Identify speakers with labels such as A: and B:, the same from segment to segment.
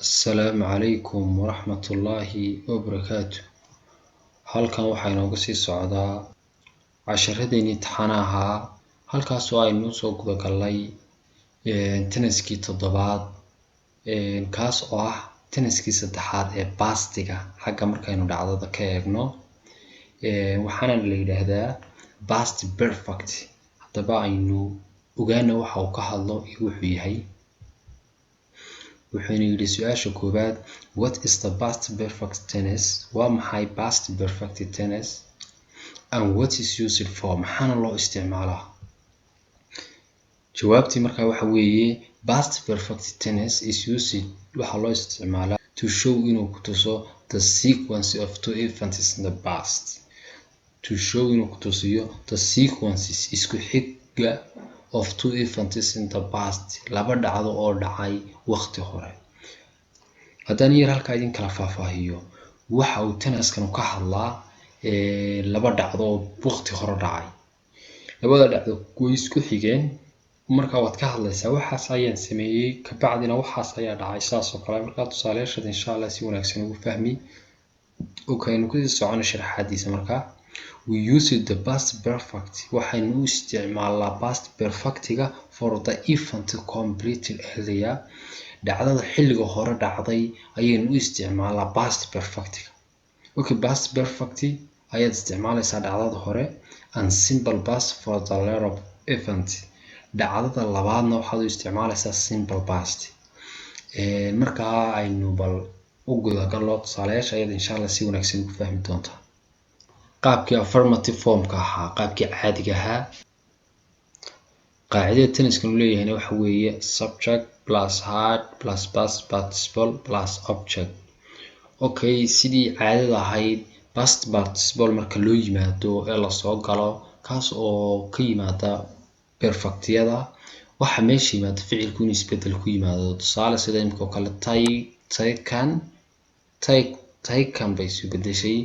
A: Asalaamu calaykum waraxmatullaahi wabarakaatu. Halkan waxaa inooga sii socdaa casharadeenii taxanaha halkaasoo aynu soo guda galnay tenniskii toddobaad kaas oo ah tenniskii saddexaad ee bastiga xagga markaynu dhacdada ka eegno waxaana la yidhaahdaa past perfect. Haddaba aynu ogaano waxa uu ka hadlo iyo wuxuu yahay. wuxuuna yidhi su-aasha koowaad, what is the past perfect tense? Waa maxay past perfect tense and what is used for? maxaana loo isticmaalaa? jawaabtii markaa waxa weeye past perfect tense is used waxaa loo isticmaalaa to show inuu ku tuso the sequence of two events in the past. To show inuu ku tusiyo the sequences isku xiga of two events in the past, laba dhacdo oo dhacay waqti hore. haddaan yar halkaa idin kala faahfaahiyo waxa uu tenniskan ka hadlaa laba dhacdo oo waqti hore dhacay. labada dhacdo way isku xigeen, markaa waad ka hadlaysaa waxaas ayaan sameeyey kabacdina waxaas ayaa dhacay saas oo kale. markaa tusaalayaashaada insha allah si wanaagsan ugu fahmi. okaynu ku sii socono sharaxaadiisa. markaa we use the past perfect waxaynu u isticmaalnaa past perfectiga for the event completed earlier. dhacdada xilliga hore dhacday ayaynu u isticmaalnaa past perfectiga. okay, past perfect ayaad isticmaalaysaa dhacdada hore and simple past for the later event. dhacdada labaadna waxaad u isticmaalaysaa simple past. markaa aynu bal u gudagalno tusaalayaasha ayaad insha allah si wanaagsan ugu fahmi doontaa. qaabkii affirmative formka ahaa, qaabkii caadiga ahaa. qaacidada tenniskan uu leeyahayna waxa weeye subject plus head plus past participle plus object. okay, sidii caadada ahayd past participle marka loo yimaado ee lasoo galo kaas oo ka yimaada perfectyada waxa meesha yimaada ficilku inuu isbedel ku yimaado. tusaale sida imika oo kale taken bay isu bedeshay.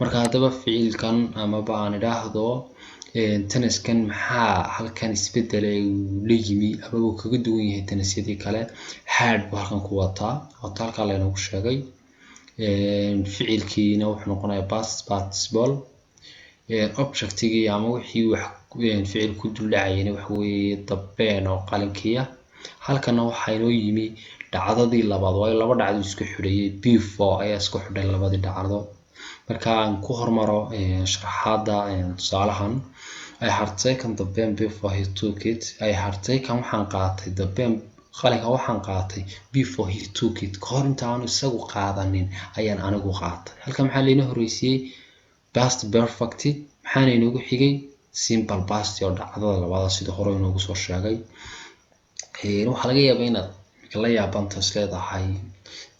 A: marka haddaba ficilkan amaba aan idhaahdo tenniskan maxaa halkan isbedela uu la yimi ama uu kaga duwan yahay tennisyadii kale? had buu halkan ku wataa halkaa laynoogu sheegay. ficilkiina wuxuu noqonayaa past participle. objectigii ama wixii wax ficil ku dul dhacayana waxa weeye the pen oo qalinkiya. halkana waxaa inoo yimi dhacdadii labaad waayo laba dhacdo isku xidhayay before ayaa isku xidhay labadii dhacdo. marka aan ku hormaro sharaxaada tusaalahan. I had taken the pen before he took it. I had taken waxaan qaatay the pen qalinka waxaan qaatay before he took it. kahor inta aanu isagu qaadanin ayaan anigu qaatay. halkan maxaa layna horreysiyey past perfect, maxaana inoogu xigay simple past oo dhacdada labaad sida hore inoogu soo sheegay. waxaa laga yaabaa inaad la yaabanto is leedahay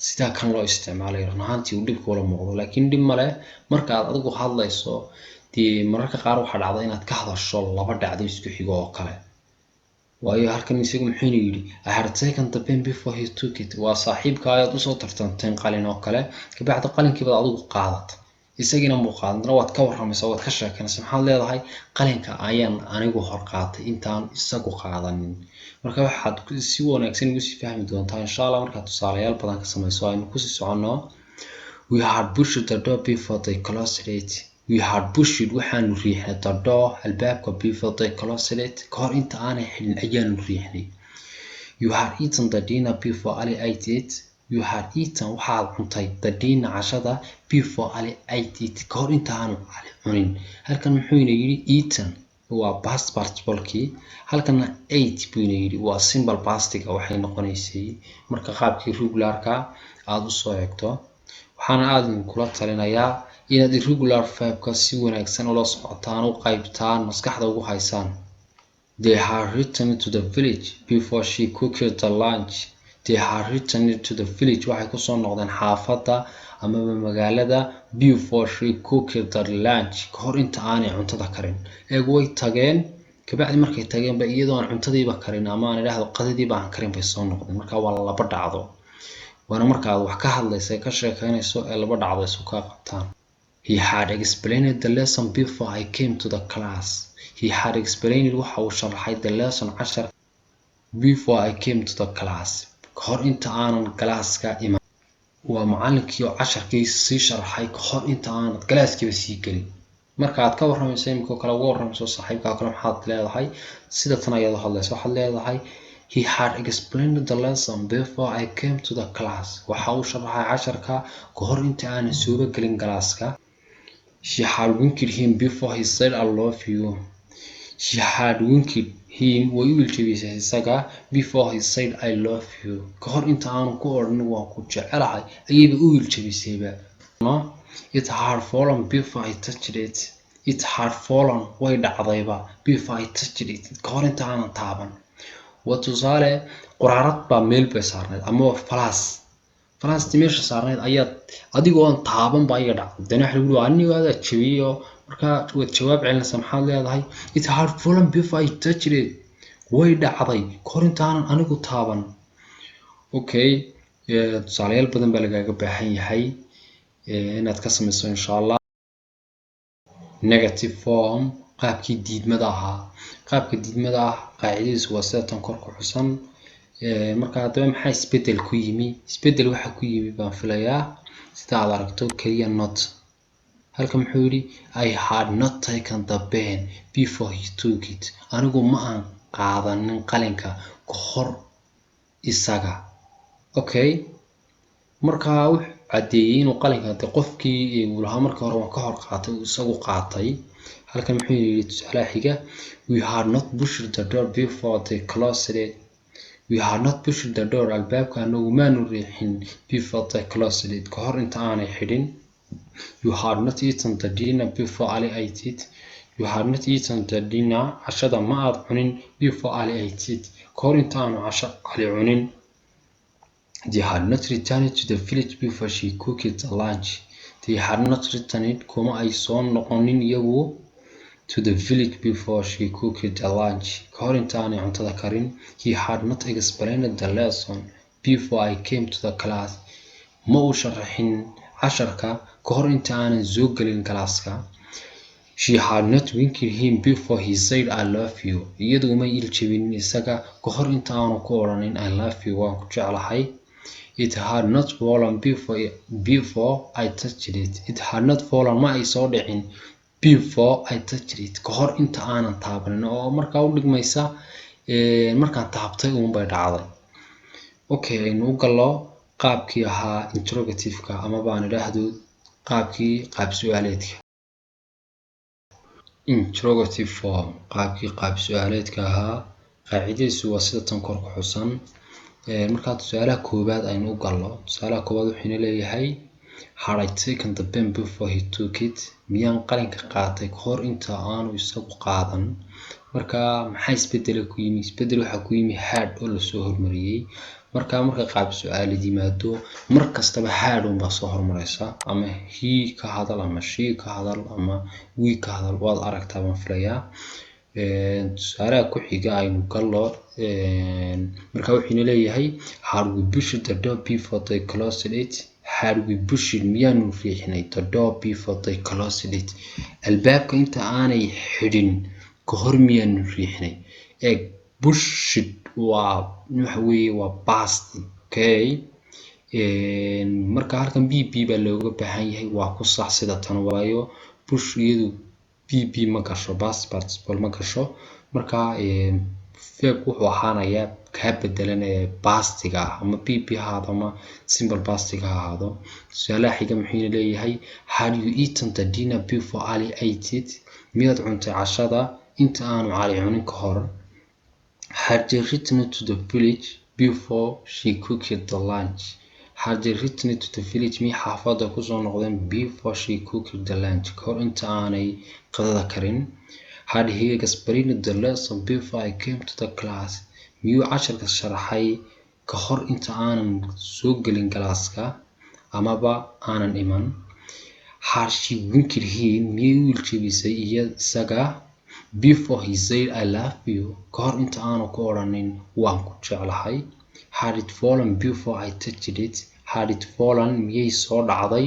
A: sidaa kan loo isticmaalay run ahaantii uu dhib kula muuqdo, laakiin dhib male. marka aad adigu hadlayso dee mararka qaar waxaa dhacda inaad ka hadasho laba dhacdo isku xigo oo kale. waayo halkan isagu muxuuna yidhi I had taken the pen before he took it. waa saaxiibka ayaad usoo tartanteen qalin oo kale kabacdi qalinkiibaad adigu qaadatay isagiina muu qaadana waad ka warramaysaa waad ka sheekanaysaa maxaad leedahay qalinka ayaan anigu hor qaatay intaan isagu qaadanin. marka waxaad si wanaagsan ugu sii fahmi doontaa insha allah markaad tusaalayaal badan ka samayso. aynu kusii soconno. we had pushed the door before they closed it. we had pushed waxaanu riixnay the door albaabka before they closed it kahor inta aanay xidhin ayaanu riixnay. you had eaten the dinner before Ali ate it. you had eaten waxaad cuntay the dinner cashada before Ali ate it kahor inta aanu Ali cunin. halkan muxuuna yidhi eaten waa past participle-kii, halkana ate buuna yidhi waa simple pastiga waxay noqonaysay. marka qaabkii regularka aad u soo eegto waxaana aad kula talinayaa inaad irregular verbka si wanaagsan ula socotaan u qaybtaan maskaxda ugu haysaan. they had returned to the village before she cooked the lunch. they had returned to the village waxay kusoo noqdeen xaafadda amaba magaalada before she cooked the lunch kahor inta aanay cuntada karin. eeg way tageen kabacdi markay tageenba iyadoo aan cuntadiiba karin ama aan idhaahdo qadadiiba aan karin bay soo noqdeen. marka waa laba dhacdo, waana markaad wax ka hadlaysa ka sheekaynayso ee laba dhacdo isu kaa qabtaan. he had explained the lesson before I came to the class. he had explained waxa uu sharaxay the lesson cashar before I came to the class kahor inta aanan galaaska iman. waa macallinkii oo casharkii sii sharaxay kahor inta aanad galaaskiiba sii gelin. marka aad ka warramayso imika kale uga warramayso saaxiibkaa kale maxaad leedahay sida tan ayaad u hadlaysa waxaad leedahay he had explained the lesson before I came to the class. waxa uu sharaxay casharka kahor inta aanan sooba gelin galaaska. she had winked him before he said I love you. she had winked him way u iljabisay isaga before he said I love you. kahor inta aanu ku odhan waan ku jecelahay ayayba u iljabisayba. it had fallen before I touched it. it had fallen way dhacdayba before I touched it kahor inta aanan taaban. waa tusaale quraarad baa meel bay saarneyd ama falaastii meesha saarneyd ayaad adigoo aan taaban ba ayaga dhacday dana waxa lagu leeyahay aniga aad jabiyo marka waad jawaab celinaysaa maxaad leedahay it had fallen before I touched it. way dhacday kahor inta aanan anigu taaban. okay tusaalayaal badan baa lagaaga baahan yahay inaad ka samayso insha Allah. negative form qaabkii diidmada ahaa. qaabka diidmada ah qaacidadiisu waa sida tan kor ku xusan. marka hadaba maxaa isbedel ku yimi isbedel waxa ku yimi baan filayaa sida aad aragto kaliya not. halka muxuu yiri I had not taken the pen before he took it. anigu ma aan qaadanin qalinka kahor isaga. okay marka wuxuu cadeeyay inuu qalinka qofkii uu lahaa markii hore waan ka hor qaatay uu isagu qaatay. halkan muxuu yiri tusaale xiga we had not pushed the door before they closed it. we had not pushed the door albaabka anagu maanu riixin before they closed it kahor inta aanay xidhin. you had not eaten the dinner before Ali ate it. you had not eaten the dinner cashada ma aad cunin before Ali ate it kahor inta aanu casho Ali cunin. they had not returned to the village before she cooked the lunch. they had not returned kuma ay soo noqonin iyagu to the village before she cooked the lunch kahor inta aanay cuntada karin. he had not explained the lesson before I came to the class. ma uu sharaxin casharka kahor inta aanan soo gelin galaaska. she had not winked him before he said I love you. iyadu ma iljabin isaga kahor inta aanu ku odhanin I love you waan ku jeclahay. it had not fallen before I touched it. it had not fallen ma ay soo dhicin before I touched it kahor inta aanan taabanin oo markaa u dhigmaysa markaan taabtay uun bay dhacday. okay aynu gallo qaabkii ahaa interrogative-ka ama baan idhaahdo qaabkii qaab su'aaleedka. interrogative form qaabkii qaab su'aaleedka ahaa qaacidadiisu waa sida tan kor ku xusan. marka tusaalaha koobaad aynu u gallo tusaalaha koobaad wuxuu leeyahay had I taken the pen before he took it. miyaan qalinka qaatay kahor inta aanu isagu qaadan. marka maxaa isbedel ku yimi isbedel waxa ku yimi had oo la soo hormariyay. marka qaab su'aaleed yimaado mar kastaba had un baa soo hormaraysa ama he ka hadal ama she ka hadal ama we ka hadal waad aragtaa baan filayaa. tusaalaha ku xiga aynu gallo marka wuxuu leeyahay had we pushed the door before they closed it. had we pushed miyaanu riixnay the door before they closed it. albaabka inta aanay xidhin kahor miyaanu riixnay. pushed waa waxa weeye waa past. okay marka halkan bb baa looga baahan yahay waa ku sax sida tan waayo push iyadu bb ma gasho past participle ma gasho. marka verb wuxuu ahaanayaa ka bedelan pastiga ama bb ahaado ama simple pastiga ahaado. tusaalaha xiga muxuu leeyahay had you eaten the dinner before Ali ate it. miyaad cuntay cashada inta aanu Ali cunin ka hor. had they returned to the village before she cooked the lunch. had they returned to the village mi xaafada ku soo noqdeen before she cooked the lunch kahor inta aanay qadada karin. had he explained the lesson before I came to the class. miyuu casharka sharaxay kahor inta aanan soo gelin galaaska amaba aanan iman. had she winked him miyuu u iljabisay isaga before he said I love you kahor inta aanu ku odhanin waan ku jeclahay. had it fallen before I touched it. had it fallen miyay soo dhacday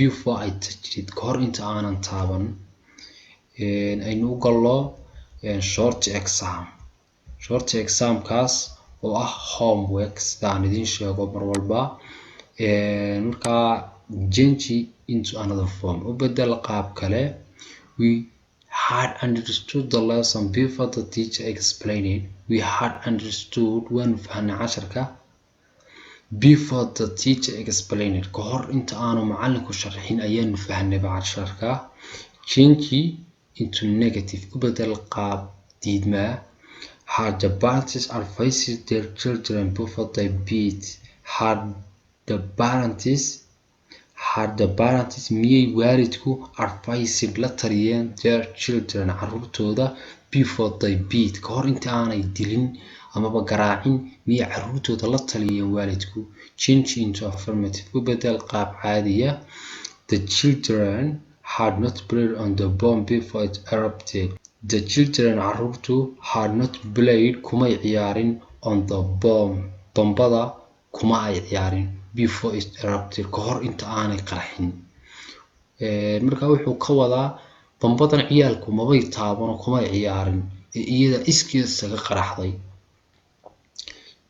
A: before I touched it kahor inta aanan taaban. aynu u gallo short exam. short exam kaas oo ah homework sidaan idin sheego mar walba. Marka change into another form u bedel qaab kale. We had understood the lesson before the teacher explained it. We had understood waan fahnay casharka before the teacher explained it. Kahor inta aanu macallinku sharxin ayaanu fahnay casharka. Change into negative u bedel qaab diidma. Had the parents advised their children before they beat? Had the parents miyay waalidku advised la taliyeen their children carruurtooda before they beat? Kahor inta aanay dilin amaba garaacin miyay carruurtooda la taliyeen waalidku? Change into affirmative u bedel qaab caadiya. The children had not played on the bomb before it erupted. The children carruurtu had not played kumay ciyaarin on the bomb bombada kuma ay ciyaarin before it erupted kahor inta aanay qarxin. Marka wuxuu ka wadaa bombadan ciyaalku mabay taabano kumay ciyaarin iyada iskeed isaga qaraxday.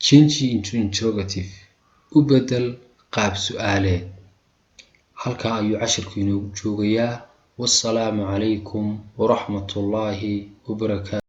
A: Change into interrogative u bedel qaab su'aaleed. halkaa ayuu casharku inoogu joogayaa. Wassalaamu calaykum waraxmatullaahi wabarakaatu.